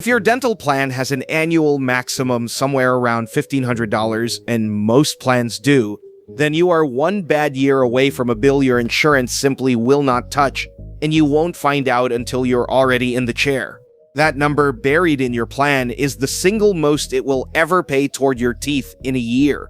If your dental plan has an annual maximum somewhere around $1,500, and most plans do, then you are one bad year away from a bill your insurance simply will not touch, and you won't find out until you're already in the chair. That number buried in your plan is the single most it will ever pay toward your teeth in a year.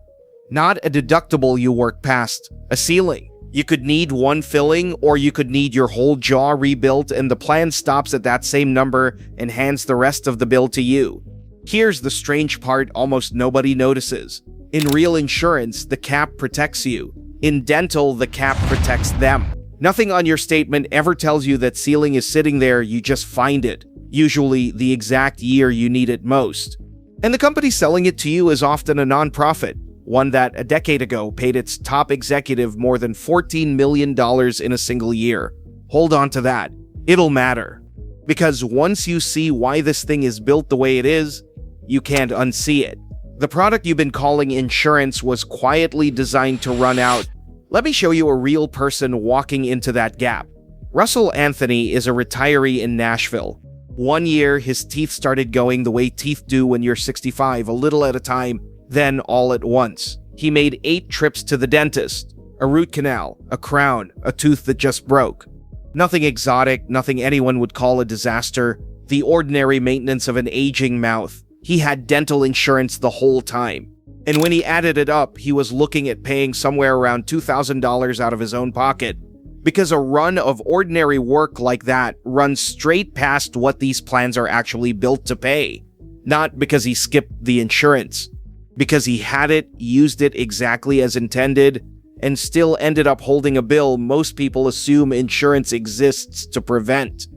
Not a deductible you work past, a ceiling. You could need one filling, or you could need your whole jaw rebuilt, and the plan stops at that same number and hands the rest of the bill to you. Here's the strange part almost nobody notices. In real insurance, the cap protects you. In dental, the cap protects them. Nothing on your statement ever tells you that ceiling is sitting there, you just find it. Usually the exact year you need it most. And the company selling it to you is often a nonprofit, one that a decade ago paid its top executive more than $14 million in a single year. Hold on to that. It'll matter. Because once you see why this thing is built the way it is, you can't unsee it. The product you've been calling insurance was quietly designed to run out. Let me show you a real person walking into that gap. Russell Anthony is a retiree in Nashville. One year, his teeth started going the way teeth do when you're 65, a little at a time, then all at once. He made 8 trips to the dentist, a root canal, a crown, a tooth that just broke. Nothing exotic, nothing anyone would call a disaster, the ordinary maintenance of an aging mouth. He had dental insurance the whole time. And when he added it up, he was looking at paying somewhere around $2,000 out of his own pocket. Because a run of ordinary work like that runs straight past what these plans are actually built to pay. Not because he skipped the insurance. Because he had it, used it exactly as intended, and still ended up holding a bill most people assume insurance exists to prevent.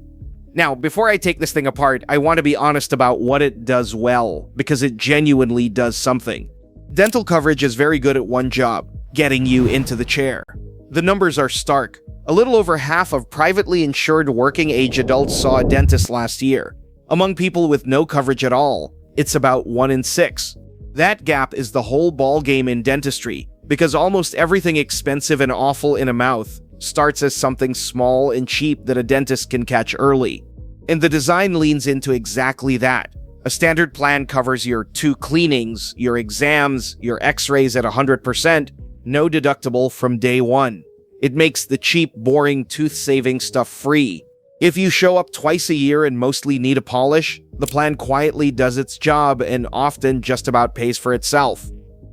Now, before I take this thing apart, I want to be honest about what it does well, because it genuinely does something. Dental coverage is very good at one job, getting you into the chair. The numbers are stark. A little over half of privately insured working-age adults saw a dentist last year. Among people with no coverage at all, it's about 1 in 6. That gap is the whole ballgame in dentistry, because almost everything expensive and awful in a mouth starts as something small and cheap that a dentist can catch early. And the design leans into exactly that. A standard plan covers your 2 cleanings, your exams, your x-rays at 100%, no deductible from day 1. It makes the cheap, boring, tooth-saving stuff free. If you show up twice a year and mostly need a polish, the plan quietly does its job and often just about pays for itself.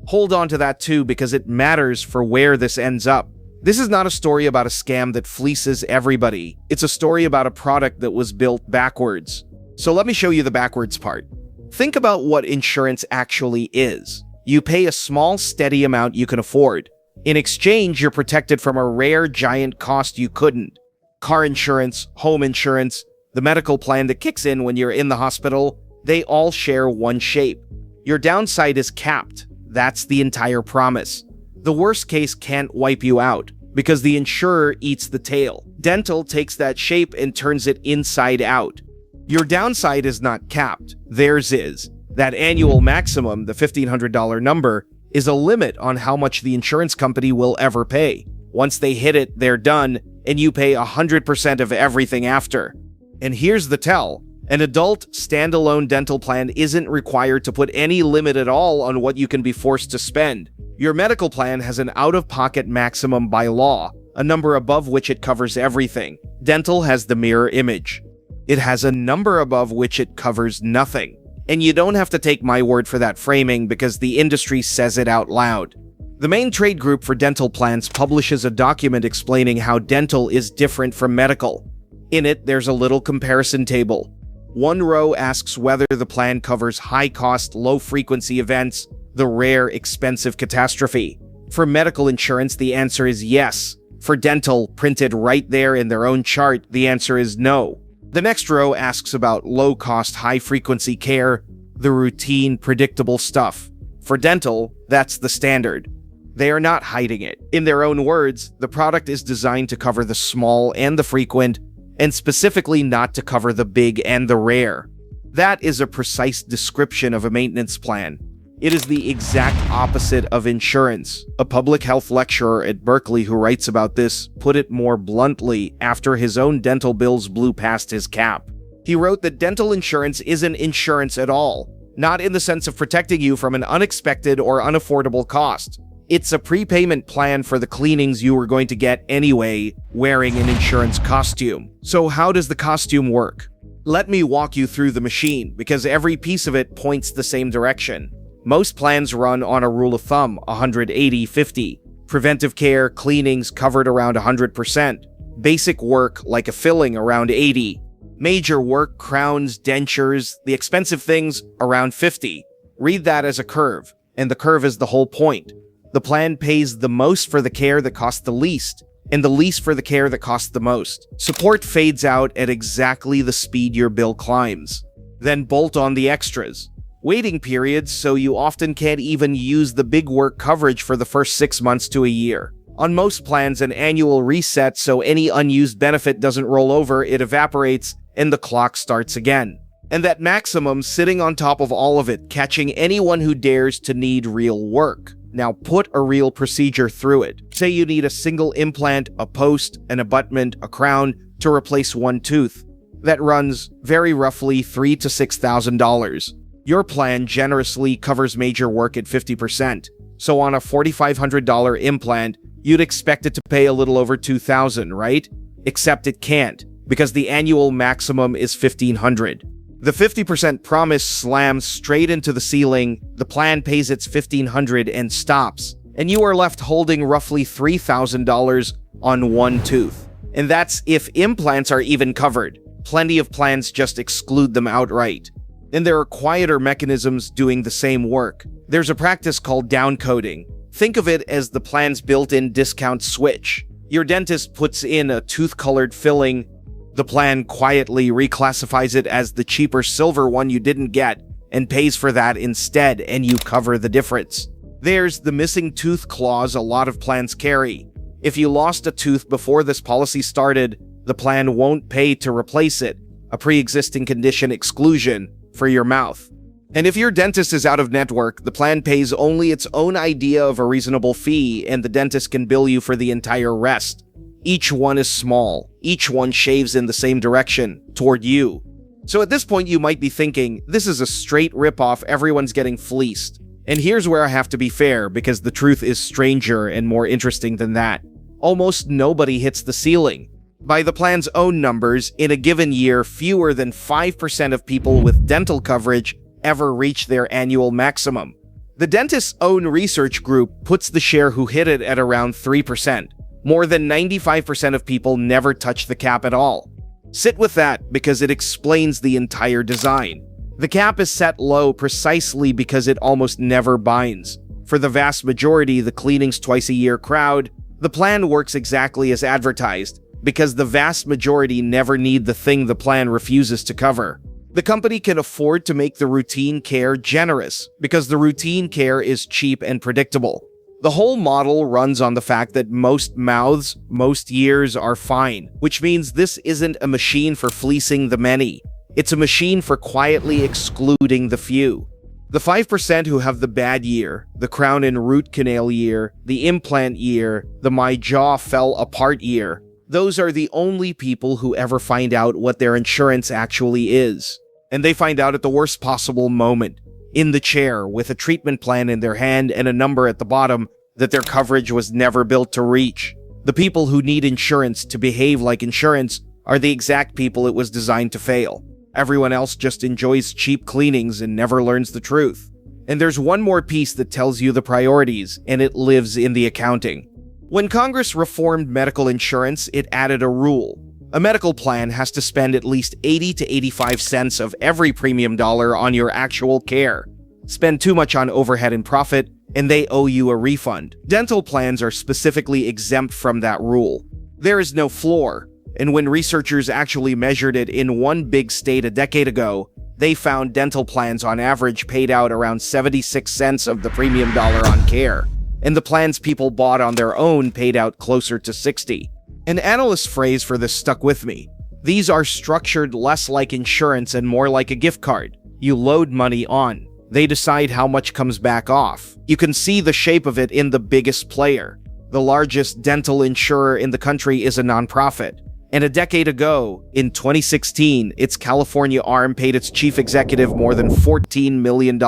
Hold on to that too, because it matters for where this ends up. This is not a story about a scam that fleeces everybody. It's a story about a product that was built backwards. So let me show you the backwards part. Think about what insurance actually is. You pay a small, steady amount you can afford. In exchange, you're protected from a rare, giant cost you couldn't. Car insurance, home insurance, the medical plan that kicks in when you're in the hospital, they all share one shape. Your downside is capped. That's the entire promise. The worst case can't wipe you out, because the insurer eats the tail. Dental takes that shape and turns it inside out. Your downside is not capped. Theirs is. That annual maximum, the $1,500 number, is a limit on how much the insurance company will ever pay. Once they hit it, they're done, and you pay 100% of everything after. And here's the tell. An adult, standalone dental plan isn't required to put any limit at all on what you can be forced to spend. Your medical plan has an out-of-pocket maximum by law, a number above which it covers everything. Dental has the mirror image. It has a number above which it covers nothing. And you don't have to take my word for that framing, because the industry says it out loud. The main trade group for dental plans publishes a document explaining how dental is different from medical. In it, there's a little comparison table. One row asks whether the plan covers high-cost, low-frequency events, the rare, expensive catastrophe. For medical insurance, the answer is yes. For dental, printed right there in their own chart, the answer is no. The next row asks about low-cost, high-frequency care, the routine, predictable stuff. For dental, that's the standard. They are not hiding it. In their own words, the product is designed to cover the small and the frequent, and specifically not to cover the big and the rare. That is a precise description of a maintenance plan. It is the exact opposite of insurance. A public health lecturer at Berkeley who writes about this put it more bluntly after his own dental bills blew past his cap. He wrote that dental insurance isn't insurance at all, not in the sense of protecting you from an unexpected or unaffordable cost. It's a prepayment plan for the cleanings you were going to get anyway, wearing an insurance costume. So how does the costume work? Let me walk you through the machine, because every piece of it points the same direction. Most plans run on a rule of thumb, 180-50. Preventive care, cleanings covered around 100%. Basic work, like a filling, around 80. Major work, crowns, dentures, the expensive things, around 50. Read that as a curve, and the curve is the whole point. The plan pays the most for the care that costs the least, and the least for the care that costs the most. Support fades out at exactly the speed your bill climbs. Then bolt on the extras. Waiting periods, so you often can't even use the big work coverage for the first 6 months to a year. On most plans, an annual reset, so any unused benefit doesn't roll over, it evaporates, and the clock starts again. And that maximum sitting on top of all of it, catching anyone who dares to need real work. Now put a real procedure through it. Say you need a single implant, a post, an abutment, a crown to replace one tooth. That runs very roughly $3,000 to $6,000. Your plan generously covers major work at 50%. So on a $4,500 implant, you'd expect it to pay a little over $2,000, right? Except it can't, because the annual maximum is $1,500. The 50% promise slams straight into the ceiling, the plan pays its $1,500 and stops, and you are left holding roughly $3,000 on one tooth. And that's if implants are even covered. Plenty of plans just exclude them outright. And there are quieter mechanisms doing the same work. There's a practice called downcoding. Think of it as the plan's built-in discount switch. Your dentist puts in a tooth-colored filling. The plan quietly reclassifies it as the cheaper silver one you didn't get and pays for that instead, and you cover the difference. There's the missing tooth clause a lot of plans carry. If you lost a tooth before this policy started, the plan won't pay to replace it, a pre-existing condition exclusion for your mouth. And if your dentist is out of network, the plan pays only its own idea of a reasonable fee, and the dentist can bill you for the entire rest. Each one is small. Each one shaves in the same direction, toward you. So at this point you might be thinking, this is a straight ripoff, everyone's getting fleeced. And here's where I have to be fair, because the truth is stranger and more interesting than that. Almost nobody hits the ceiling. By the plan's own numbers, in a given year, fewer than 5% of people with dental coverage ever reach their annual maximum. The dentist's own research group puts the share who hit it at around 3%. More than 95% of people never touch the cap at all. Sit with that, because it explains the entire design. The cap is set low precisely because it almost never binds. For the vast majority, the cleanings twice a year crowd, the plan works exactly as advertised, because the vast majority never need the thing the plan refuses to cover. The company can afford to make the routine care generous, because the routine care is cheap and predictable. The whole model runs on the fact that most mouths, most years are fine, which means this isn't a machine for fleecing the many. It's a machine for quietly excluding the few. The 5% who have the bad year, the crown and root canal year, the implant year, the my jaw fell apart year, those are the only people who ever find out what their insurance actually is. And they find out at the worst possible moment. In the chair, with a treatment plan in their hand and a number at the bottom that their coverage was never built to reach. The people who need insurance to behave like insurance are the exact people it was designed to fail. Everyone else just enjoys cheap cleanings and never learns the truth. And there's one more piece that tells you the priorities, and it lives in the accounting. When Congress reformed medical insurance, it added a rule. A medical plan has to spend at least 80 to 85 cents of every premium dollar on your actual care. Spend too much on overhead and profit, and they owe you a refund. Dental plans are specifically exempt from that rule. There is no floor, and when researchers actually measured it in one big state a decade ago, they found dental plans on average paid out around 76 cents of the premium dollar on care, and the plans people bought on their own paid out closer to 60. An analyst's phrase for this stuck with me. These are structured less like insurance and more like a gift card. You load money on. They decide how much comes back off. You can see the shape of it in the biggest player. The largest dental insurer in the country is a nonprofit. And a decade ago, in 2016, its California arm paid its chief executive more than $14 million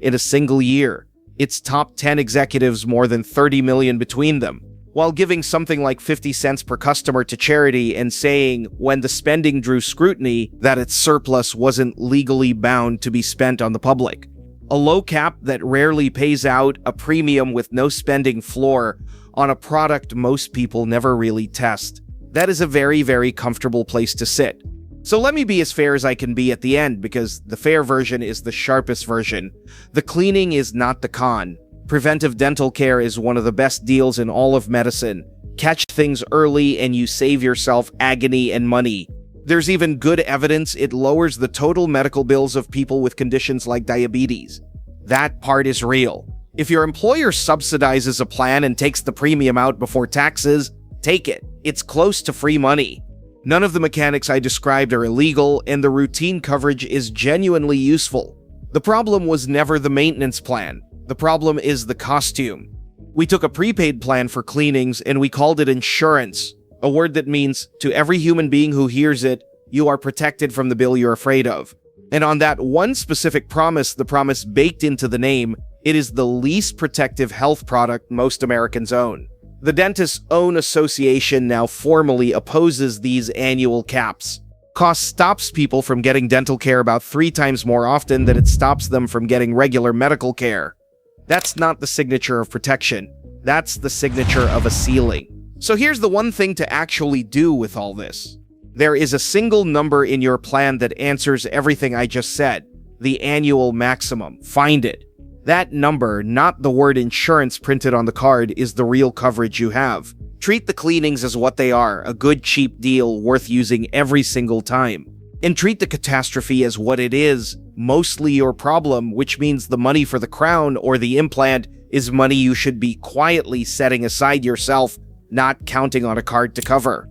in a single year. Its top 10 executives more than $30 million between them, while giving something like 50 cents per customer to charity and saying, when the spending drew scrutiny, that its surplus wasn't legally bound to be spent on the public. A low cap that rarely pays out a premium with no spending floor on a product most people never really test. That is a very, very comfortable place to sit. So let me be as fair as I can be at the end, because the fair version is the sharpest version. The cleaning is not the con. Preventive dental care is one of the best deals in all of medicine. Catch things early and you save yourself agony and money. There's even good evidence it lowers the total medical bills of people with conditions like diabetes. That part is real. If your employer subsidizes a plan and takes the premium out before taxes, take it. It's close to free money. None of the mechanics I described are illegal, and the routine coverage is genuinely useful. The problem was never the maintenance plan. The problem is the costume. We took a prepaid plan for cleanings and we called it insurance, a word that means to every human being who hears it, you are protected from the bill you're afraid of. And on that one specific promise, the promise baked into the name, it is the least protective health product most Americans own. The dentist's own association now formally opposes these annual caps. Cost stops people from getting dental care about 3 times more often than it stops them from getting regular medical care. That's not the signature of protection. That's the signature of a ceiling. So here's the one thing to actually do with all this. There is a single number in your plan that answers everything I just said. The annual maximum. Find it. That number, not the word insurance printed on the card, is the real coverage you have. Treat the cleanings as what they are, a good cheap deal worth using every single time. And treat the catastrophe as what it is, mostly your problem, which means the money for the crown or the implant is money you should be quietly setting aside yourself, not counting on a card to cover.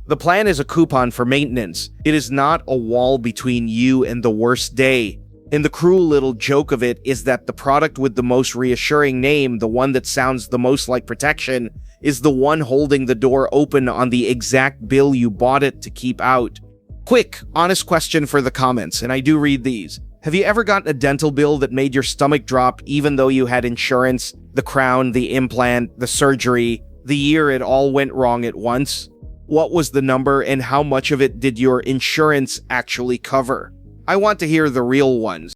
The plan is a coupon for maintenance. It is not a wall between you and the worst day. And the cruel little joke of it is that the product with the most reassuring name, the one that sounds the most like protection, is the one holding the door open on the exact bill you bought it to keep out. Quick, honest question for the comments, and I do read these. Have you ever gotten a dental bill that made your stomach drop even though you had insurance, the crown, the implant, the surgery, the year it all went wrong at once? What was the number and how much of it did your insurance actually cover? I want to hear the real ones.